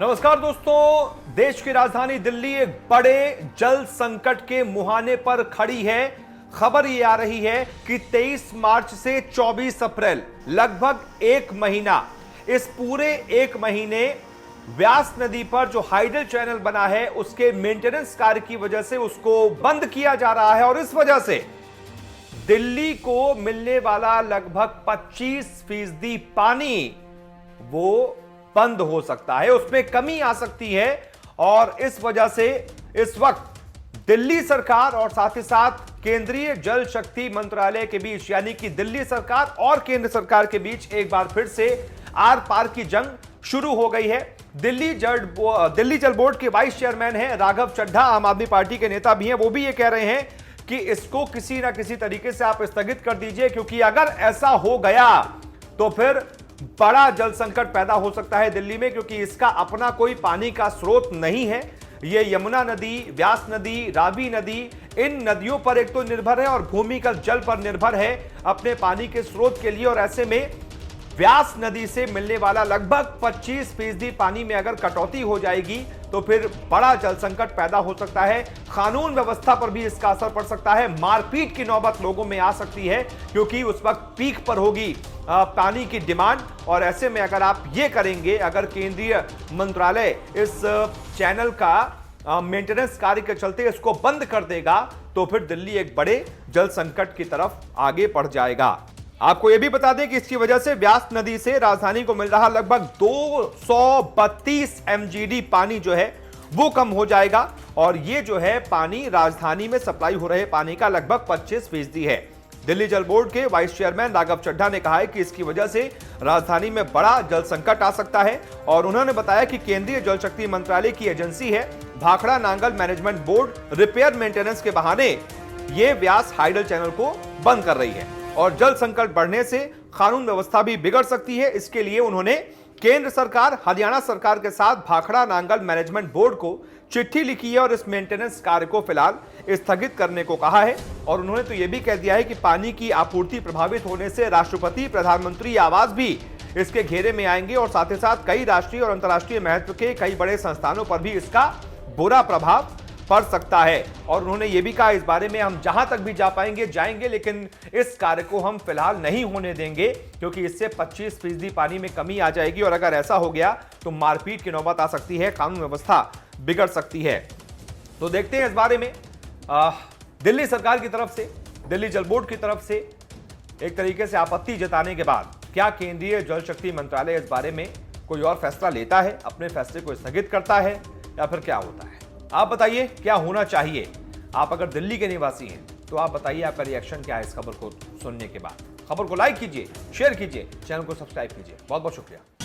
नमस्कार दोस्तों, देश की राजधानी दिल्ली एक बड़े जल संकट के मुहाने पर खड़ी है। खबर ये आ रही है कि 23 मार्च से 24 अप्रैल लगभग एक महीना, इस पूरे एक महीने व्यास नदी पर जो हाइडल चैनल बना है उसके मेंटेनेंस कार्य की वजह से उसको बंद किया जा रहा है और इस वजह से दिल्ली को मिलने वाला लगभग 25% पानी वो बंद हो सकता है, उसमें कमी आ सकती है। और इस वजह से इस वक्त दिल्ली सरकार और साथ ही साथ केंद्रीय जल शक्ति मंत्रालय के बीच, यानी कि दिल्ली सरकार और केंद्र सरकार के बीच एक बार फिर से आर पार की जंग शुरू हो गई है। दिल्ली जल बोर्ड के वाइस चेयरमैन हैं राघव चड्ढा, आम आदमी पार्टी के नेता भी हैं, वो भी ये कह रहे हैं कि इसको किसी ना किसी तरीके से आप स्थगित कर दीजिए, क्योंकि अगर ऐसा हो गया तो फिर बड़ा जल संकट पैदा हो सकता है दिल्ली में, क्योंकि इसका अपना कोई पानी का स्रोत नहीं है। ये यमुना नदी, व्यास नदी, रावी नदी, इन नदियों पर एक तो निर्भर है और भूमिगत जल पर निर्भर है अपने पानी के स्रोत के लिए। और ऐसे में व्यास नदी से मिलने वाला लगभग 25% पानी में अगर कटौती हो जाएगी तो फिर बड़ा जल संकट पैदा हो सकता है। कानून व्यवस्था पर भी इसका असर पड़ सकता है। मारपीट की नौबत लोगों में आ सकती है, क्योंकि उस वक्त पीक पर होगी पानी की डिमांड। और ऐसे में अगर आप ये करेंगे, अगर केंद्रीय मंत्रालय इस चैनल का मेंटेनेंस कार्य के चलते इसको बंद कर देगा तो फिर दिल्ली एक बड़े जल संकट की तरफ आगे बढ़ जाएगा। आपको यह भी बता दें कि इसकी वजह से व्यास नदी से राजधानी को मिल रहा लगभग 232 MGD पानी जो है वो कम हो जाएगा। और ये जो है पानी राजधानी में सप्लाई हो रहे पानी का लगभग 25% है। दिल्ली जल बोर्ड के वाइस चेयरमैन राघव चड्ढा ने कहा है कि इसकी वजह से राजधानी में बड़ा जल संकट आ सकता है। और उन्होंने बताया कि केंद्रीय जल शक्ति मंत्रालय की एजेंसी है Bhakra Nangal management board repair maintenance के बहाने ये व्यास हाइडल चैनल को बंद कर रही है और जल संकट बढ़ने से कानून व्यवस्था भी बिगड़ सकती है। इसके लिए उन्होंने केंद्र सरकार, हरियाणा सरकार के साथ भाखड़ा नांगल मैनेजमेंट बोर्ड को चिट्ठी लिखी है और इस मेंटेनेंस कार्य को फिलहाल स्थगित करने को कहा है। और उन्होंने तो यह भी कह दिया है कि पानी की आपूर्ति प्रभावित होने से राष्ट्रपति, प्रधानमंत्री आवास भी इसके घेरे में आएंगे और साथ ही साथ कई राष्ट्रीय और अंतर्राष्ट्रीय महत्व के कई बड़े संस्थानों पर भी इसका बुरा प्रभाव पड़ सकता है। और उन्होंने ये भी कहा, इस बारे में हम जहां तक भी जा पाएंगे जाएंगे, लेकिन इस कार्य को हम फिलहाल नहीं होने देंगे, क्योंकि इससे 25% पानी में कमी आ जाएगी और अगर ऐसा हो गया तो मारपीट की नौबत आ सकती है, कानून व्यवस्था बिगड़ सकती है। तो देखते हैं इस बारे में दिल्ली सरकार की तरफ से, दिल्ली जल बोर्ड की तरफ से एक तरीके से आपत्ति जताने के बाद क्या केंद्रीय जल शक्ति मंत्रालय इस बारे में कोई और फैसला लेता है, अपने फैसले को स्थगित करता है, या फिर क्या होता है। आप बताइए क्या होना चाहिए। आप अगर दिल्ली के निवासी हैं तो आप बताइए आपका रिएक्शन क्या है इस खबर को सुनने के बाद। खबर को लाइक कीजिए, शेयर कीजिए, चैनल को सब्सक्राइब कीजिए। बहुत बहुत शुक्रिया।